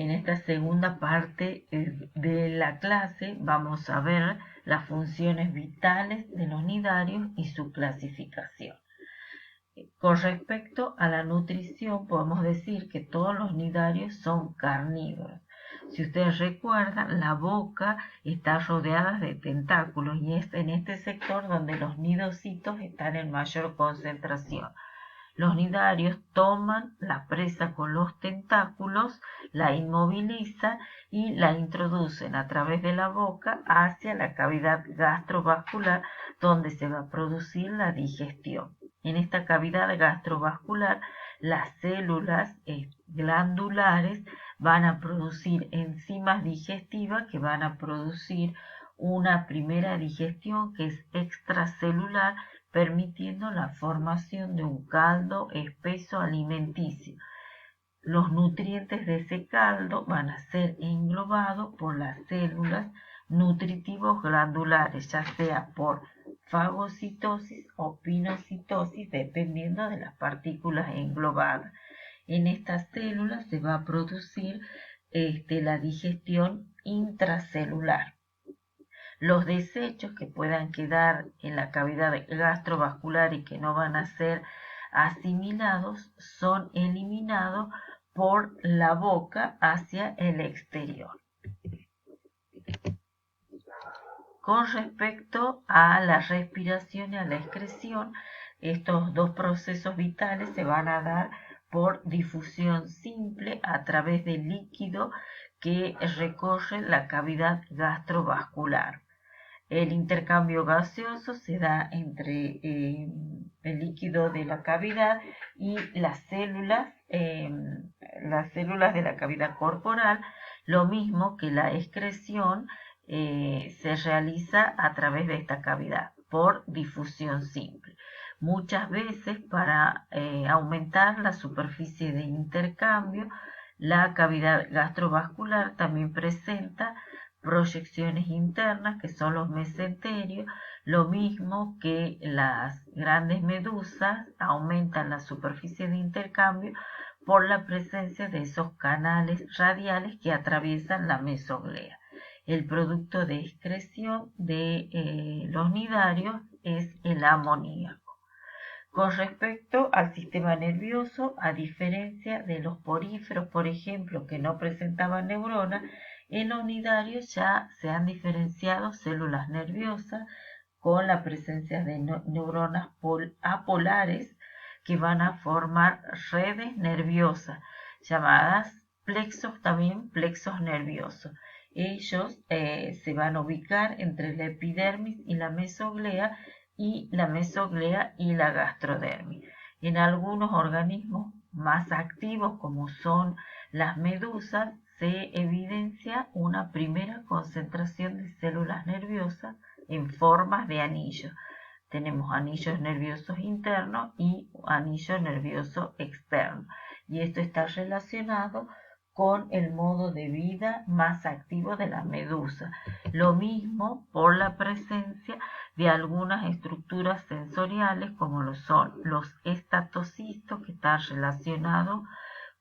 En esta segunda parte de la clase vamos a ver las funciones vitales de los nidarios y su clasificación. Con respecto a la nutrición, podemos decir que todos los nidarios son carnívoros. Si ustedes recuerdan, la boca está rodeada de tentáculos y es en este sector donde los nidocitos están en mayor concentración. Los nidarios toman la presa con los tentáculos, la inmovilizan y la introducen a través de la boca hacia la cavidad gastrovascular, donde se va a producir la digestión. En esta cavidad gastrovascular, las células glandulares van a producir enzimas digestivas que van a producir una primera digestión que es extracelular, permitiendo la formación de un caldo espeso alimenticio. Los nutrientes de ese caldo van a ser englobados por las células nutritivos glandulares, ya sea por fagocitosis o pinocitosis, dependiendo de las partículas englobadas. En estas células se va a producir la digestión intracelular. Los desechos que puedan quedar en la cavidad gastrovascular y que no van a ser asimilados son eliminados por la boca hacia el exterior. Con respecto a la respiración y a la excreción, estos dos procesos vitales se van a dar por difusión simple a través del líquido que recorre la cavidad gastrovascular. El intercambio gaseoso se da entre el líquido de la cavidad y las células de la cavidad corporal, lo mismo que la excreción se realiza a través de esta cavidad por difusión simple. Muchas veces para aumentar la superficie de intercambio, la cavidad gastrovascular también presenta proyecciones internas, que son los mesenterios, lo mismo que las grandes medusas aumentan la superficie de intercambio por la presencia de esos canales radiales que atraviesan la mesoglea. El producto de excreción de los nidarios es el amoníaco. Con respecto al sistema nervioso, a diferencia de los poríferos, por ejemplo, que no presentaban neuronas, en los nidarios ya se han diferenciado células nerviosas con la presencia de neuronas apolares que van a formar redes nerviosas, llamadas plexos, también plexos nerviosos. Ellos se van a ubicar entre la epidermis y la mesoglea y la gastrodermis. En algunos organismos más activos, como son las medusas, se evidencia una primera concentración de células nerviosas en formas de anillos. Tenemos anillos nerviosos internos y anillo nervioso externo. Y esto está relacionado con el modo de vida más activo de la medusa. Lo mismo por la presencia de algunas estructuras sensoriales como lo son los estatocistos, que están relacionados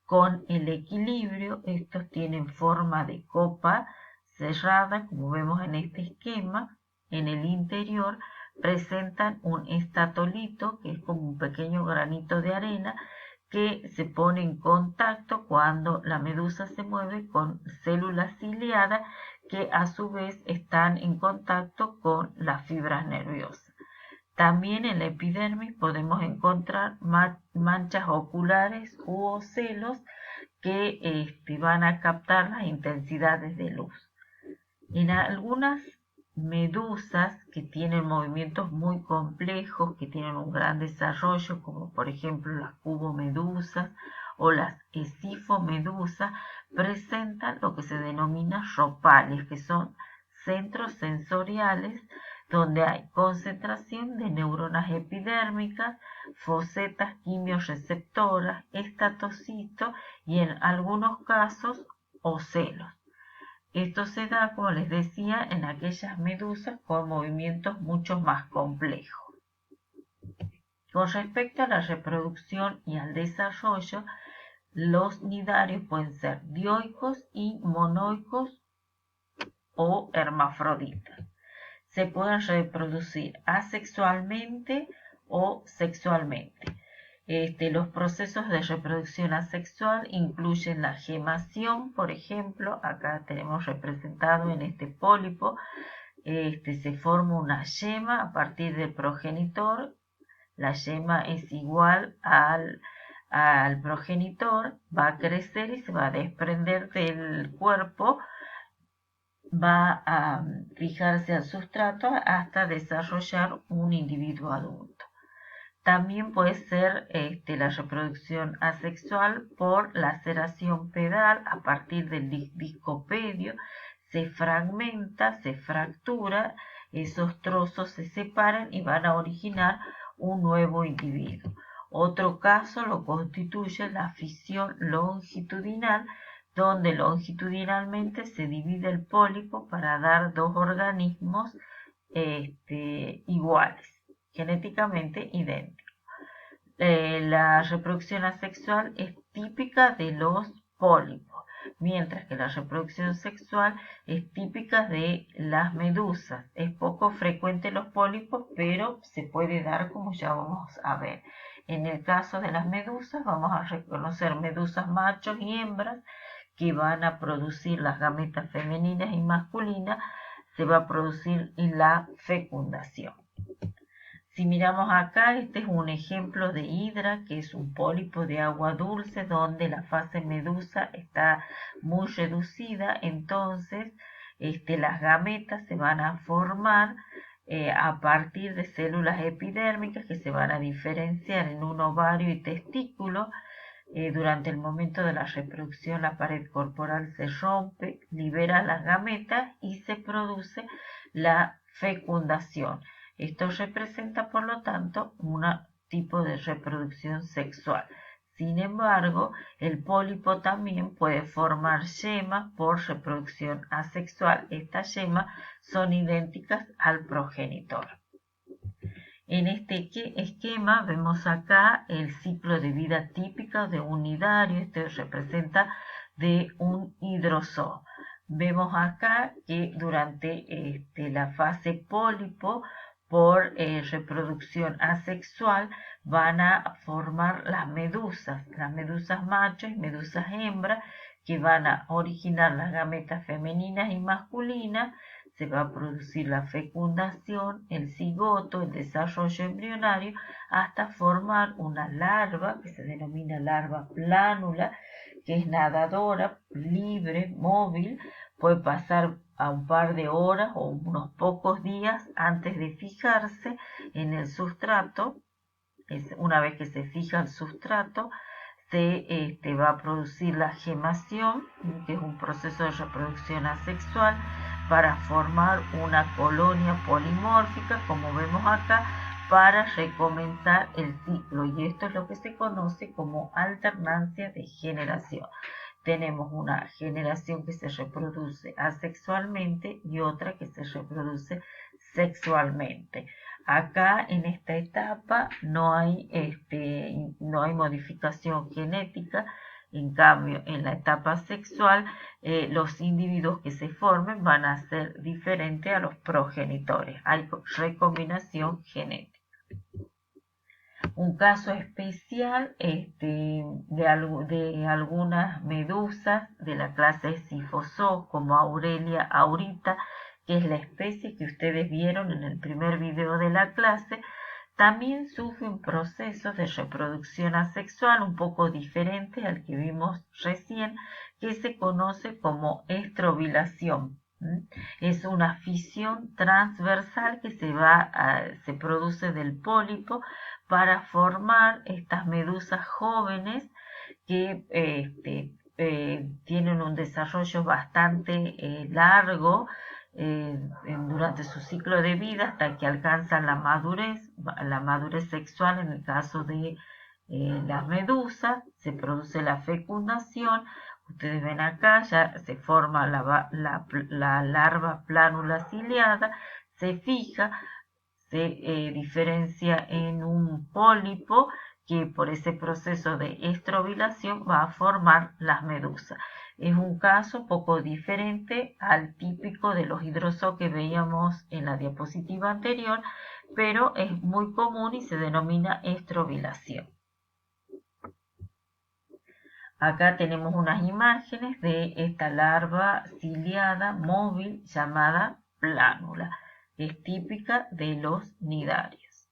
con el equilibrio. Estos tienen forma de copa cerrada, como vemos en este esquema. En el interior presentan un estatolito, que es como un pequeño granito de arena, que se pone en contacto cuando la medusa se mueve con células ciliadas, que a su vez están en contacto con las fibras nerviosas. También en la epidermis podemos encontrar manchas oculares u ocelos que van a captar las intensidades de luz. En algunas medusas que tienen movimientos muy complejos, que tienen un gran desarrollo, como por ejemplo las cubomedusas o las esifomedusas, presentan lo que se denomina ropales, que son centros sensoriales donde hay concentración de neuronas epidérmicas, fosetas quimiorreceptoras, estatocitos y en algunos casos ocelos. Esto se da, como les decía, en aquellas medusas con movimientos mucho más complejos. Con respecto a la reproducción y al desarrollo, Los nidarios pueden ser dioicos y monoicos o hermafroditas. Se pueden reproducir asexualmente o sexualmente. Los procesos de reproducción asexual incluyen la gemación, por ejemplo, acá tenemos representado en este pólipo, se forma una yema a partir del progenitor. La yema es igual al progenitor, va a crecer y se va a desprender del cuerpo, va a fijarse al sustrato hasta desarrollar un individuo adulto. También puede ser la reproducción asexual por laceración pedal a partir del discopedio. Se fragmenta, se fractura, esos trozos se separan y van a originar un nuevo individuo. Otro caso lo constituye la fisión longitudinal, donde longitudinalmente se divide el pólipo para dar dos organismos iguales, genéticamente idénticos. La reproducción asexual es típica de los pólipos, mientras que la reproducción sexual es típica de las medusas. Es poco frecuente en los pólipos, pero se puede dar, como ya vamos a ver. En el caso de las medusas, vamos a reconocer medusas machos y hembras que van a producir las gametas femeninas y masculinas. Se va a producir la fecundación. Si miramos acá, este es un ejemplo de hidra, que es un pólipo de agua dulce donde la fase medusa está muy reducida. Entonces las gametas se van a formar a partir de células epidérmicas que se van a diferenciar en un ovario y testículo. Durante el momento de la reproducción la pared corporal se rompe, libera las gametas y se produce la fecundación. Esto representa, por lo tanto, un tipo de reproducción sexual. Sin embargo, el pólipo también puede formar yemas por reproducción asexual. Estas yemas son idénticas al progenitor. En este esquema vemos acá el ciclo de vida típico de un nidario. Este representa de un hidrozoo. Vemos acá que durante la fase pólipo, por reproducción asexual, van a formar las medusas machos y medusas hembras, que van a originar las gametas femeninas y masculinas. Se va a producir la fecundación, el cigoto, el desarrollo embrionario, hasta formar una larva que se denomina larva plánula, que es nadadora, libre, móvil, puede pasar a un par de horas o unos pocos días antes de fijarse en el sustrato. Una vez que se fija el sustrato, se va a producir la gemación, que es un proceso de reproducción asexual, para formar una colonia polimórfica, como vemos acá, para recomenzar el ciclo. Y esto es lo que se conoce como alternancia de generación. Tenemos una generación que se reproduce asexualmente y otra que se reproduce sexualmente. Acá en esta etapa no hay modificación genética. En cambio, en la etapa sexual, los individuos que se formen van a ser diferentes a los progenitores. Hay recombinación genética. Un caso especial de algunas medusas de la clase Scyphosoo, como Aurelia aurita, que es la especie que ustedes vieron en el primer video de la clase, también sufre un proceso de reproducción asexual un poco diferente al que vimos recién, que se conoce como estrobilación. Es una fisión transversal que se produce del pólipo para formar estas medusas jóvenes que tienen un desarrollo bastante largo durante su ciclo de vida, hasta que alcanzan la madurez sexual. En el caso de las medusas, se produce la fecundación. Ustedes ven acá, ya se forma la larva plánula ciliada, se fija, se diferencia en un pólipo que por ese proceso de estrobilación va a formar las medusas. Es un caso poco diferente al típico de los hidrozoos que veíamos en la diapositiva anterior, pero es muy común y se denomina estrobilación. Acá tenemos unas imágenes de esta larva ciliada móvil llamada plánula. Es típica de los nidarios.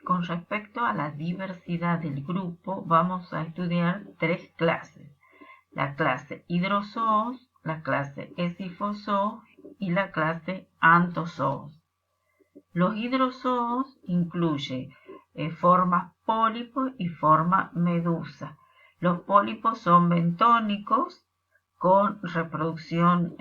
Con respecto a la diversidad del grupo, vamos a estudiar tres clases: la clase hidrozoos, la clase esifozoos y la clase anthozoos. Los hidrozoos incluyen formas pólipos y forma medusa. Los pólipos son bentónicos con reproducción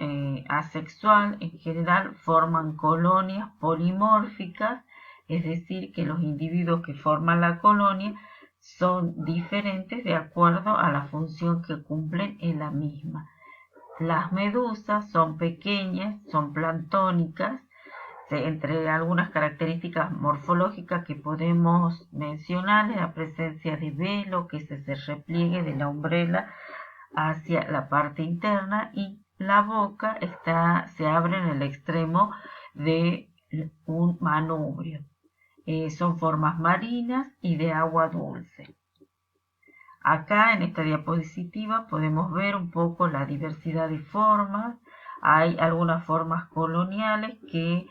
asexual. En general forman colonias polimórficas, es decir, que los individuos que forman la colonia son diferentes de acuerdo a la función que cumplen en la misma. Las medusas son pequeñas, son planctónicas. Entre algunas características morfológicas que podemos mencionar es la presencia de velo, que es ese repliegue de la umbrela hacia la parte interna, y la boca se abre en el extremo de un manubrio. Son formas marinas y de agua dulce. Acá en esta diapositiva podemos ver un poco la diversidad de formas. Hay algunas formas coloniales que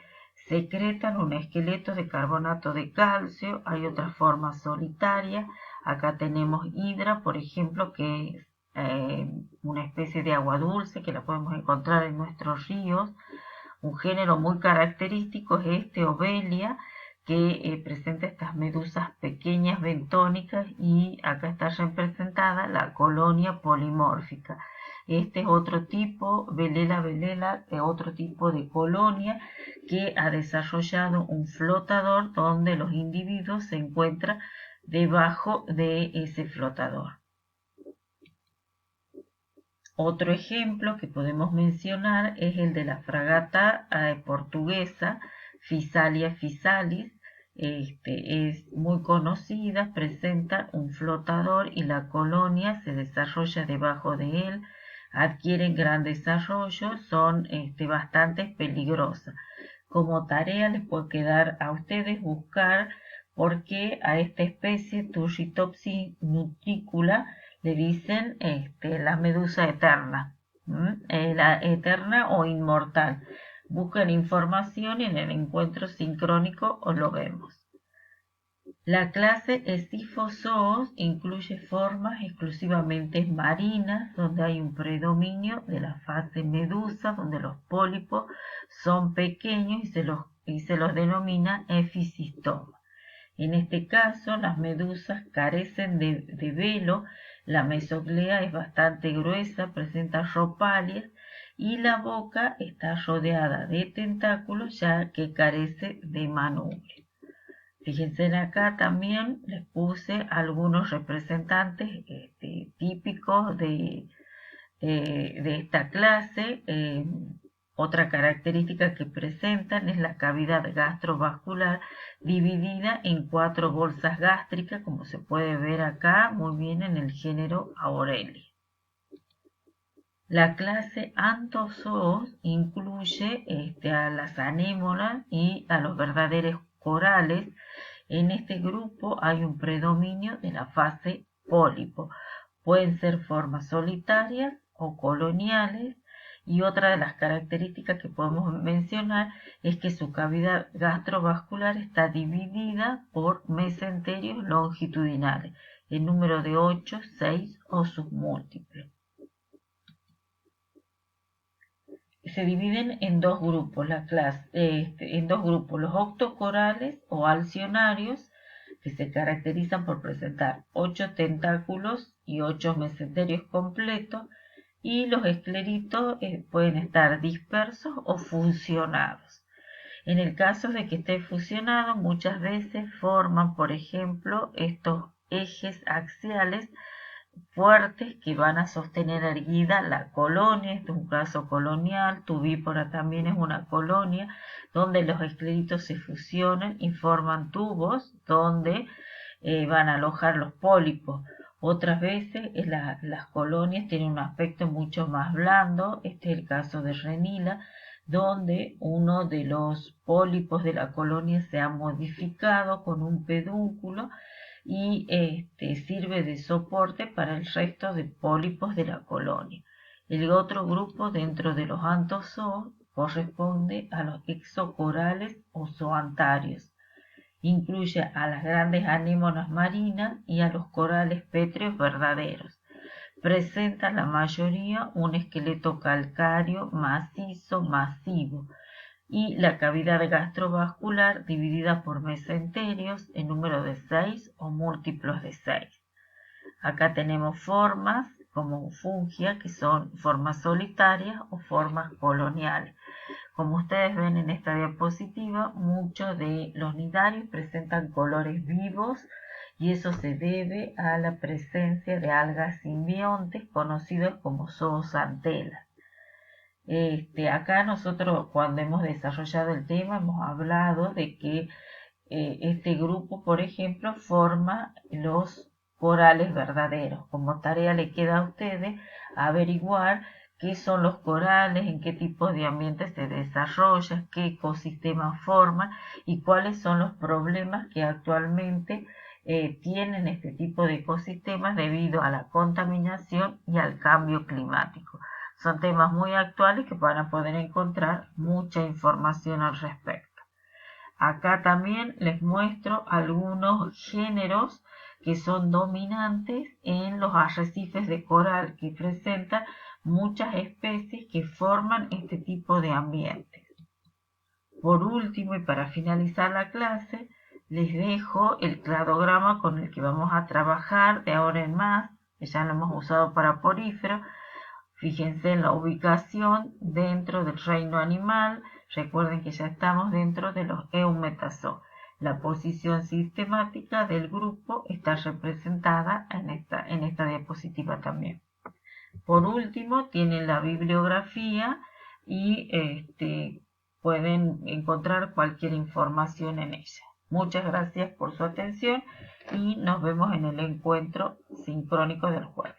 secretan un esqueleto de carbonato de calcio. Hay otras formas solitarias. Acá tenemos hidra, por ejemplo, que es una especie de agua dulce que la podemos encontrar en nuestros ríos. Un género muy característico es este, Obelia, que presenta estas medusas pequeñas bentónicas, y acá está representada la colonia polimórfica. Este es otro tipo, Velela, otro tipo de colonia que ha desarrollado un flotador donde los individuos se encuentran debajo de ese flotador. Otro ejemplo que podemos mencionar es el de la fragata portuguesa, Physalia physalis. Es muy conocida, presenta un flotador y la colonia se desarrolla debajo de él, adquieren gran desarrollo, son bastante peligrosas. Como tarea les puede quedar a ustedes buscar por qué a esta especie Turritopsis nutricula le dicen la medusa eterna, la eterna o inmortal. Busquen información y en el encuentro sincrónico os lo vemos. La clase Esifozoos incluye formas exclusivamente marinas, donde hay un predominio de la fase medusa, donde los pólipos son pequeños y se los denomina efisistoma. En este caso, las medusas carecen de velo, la mesoglea es bastante gruesa, presenta ropalias, y la boca está rodeada de tentáculos, ya que carece de manubrio. Fíjense acá también les puse algunos representantes típicos de esta clase. Otra característica que presentan es la cavidad gastrovascular dividida en 4 bolsas gástricas, como se puede ver acá muy bien en el género Aurelia. La clase Anthozoos incluye a las anémonas y a los verdaderos corales. En este grupo hay un predominio de la fase pólipo. Pueden ser formas solitarias o coloniales, y otra de las características que podemos mencionar es que su cavidad gastrovascular está dividida por mesenterios longitudinales, en número de 8, 6 o sus múltiplos. Se dividen en dos grupos, los octocorales o alcionarios, que se caracterizan por presentar 8 tentáculos y 8 mesenterios completos, y los escleritos pueden estar dispersos o fusionados. En el caso de que esté fusionado, muchas veces forman, por ejemplo, estos ejes axiales fuertes que van a sostener erguida la colonia. Este es un caso colonial. Tubípora también es una colonia donde los escleritos se fusionan y forman tubos donde van a alojar los pólipos. Otras veces las colonias tienen un aspecto mucho más blando. Este es el caso de Renila, donde uno de los pólipos de la colonia se ha modificado con un pedúnculo y sirve de soporte para el resto de pólipos de la colonia. El otro grupo dentro de los antozoos corresponde a los exocorales o zoantarios. Incluye a las grandes anémonas marinas y a los corales pétreos verdaderos. Presenta la mayoría un esqueleto calcáreo macizo masivo y la cavidad gastrovascular dividida por mesenterios en número de 6 o múltiplos de 6. Acá tenemos formas como fungia, que son formas solitarias o formas coloniales. Como ustedes ven en esta diapositiva, muchos de los nidarios presentan colores vivos y eso se debe a la presencia de algas simbiontes conocidas como zooxantelas. Acá nosotros cuando hemos desarrollado el tema hemos hablado de que este grupo, por ejemplo, forma los corales verdaderos. Como tarea le queda a ustedes averiguar qué son los corales, en qué tipo de ambiente se desarrollan, qué ecosistemas forman y cuáles son los problemas que actualmente tienen este tipo de ecosistemas debido a la contaminación y al cambio climático. Son temas muy actuales que van a poder encontrar mucha información al respecto. Acá también les muestro algunos géneros que son dominantes en los arrecifes de coral, que presentan muchas especies que forman este tipo de ambientes. Por último, y para finalizar la clase, les dejo el cladograma con el que vamos a trabajar de ahora en más, que ya lo hemos usado para poríferos. Fíjense en la ubicación dentro del reino animal. Recuerden que ya estamos dentro de los eumetazoos. La posición sistemática del grupo está representada en esta diapositiva también. Por último, tienen la bibliografía y pueden encontrar cualquier información en ella. Muchas gracias por su atención y nos vemos en el encuentro sincrónico del jueves.